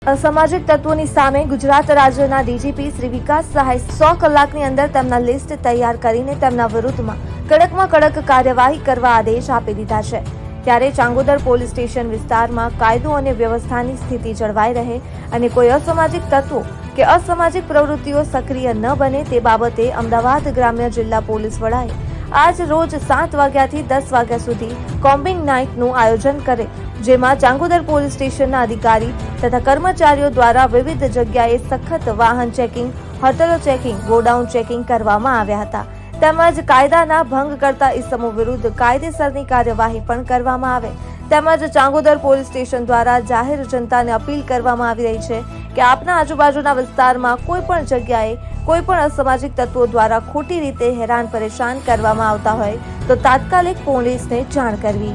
અસામાજિક તત્વોની સામે ગુજરાત રાજ્યના ડીજીપી શ્રી વિકાસ સહાય 100 કલાકની અંદર તેમના લિસ્ટ તૈયાર કરીને તેમના વિરુદ્ધમાં કડકમાં કડક કાર્યવાહી કરવા આદેશ આપી દીધા છે। ત્યારે ચાંગોદર પોલીસ સ્ટેશન વિસ્તારમાં કાયદો અને વ્યવસ્થાની સ્થિતિ જળવાઈ રહે અને કોઈ અસામાજિક તત્વો કે અસામાજિક પ્રવૃત્તિઓ સક્રિય ન બને તે બાબતે અમદાવાદ ગ્રામ્ય જિલ્લા પોલીસ વડાએ આજ રોજ 7 વાગ્યાથી 10 વાગ્યા સુધી કોમ્બિંગ નાઇટનું આયોજન કરે, જેમાં ચાંગોદર પોલીસ સ્ટેશનના અધિકારી તથા કર્મચારીઓ દ્વારા વિવિધ જગ્યાએ સખત વાહન ચેકિંગ, હોટલો ચેકિંગ, ગોડાઉન ચેકિંગ કરવામાં આવ્યા હતા। તેમજ કાયદાના ભંગ કરતા ઇસમો વિરુદ્ધ કાયદેસરની કાર્યવાહી પણ કરવામાં આવે। તેમજ ચાંગોદર પોલીસ સ્ટેશન દ્વારા જાહેર જનતાને અપીલ કરવામાં આવી રહી છે કે આપના આજુબાજુના વિસ્તારમાં કોઈ પણ જગ્યાએ કોઈ પણ અસામાજિક તત્વો દ્વારા ખોટી રીતે હેરાન પરેશાન કરવામાં આવતા હોય તો તાત્કાલિક પોલીસને જાણ કરવી।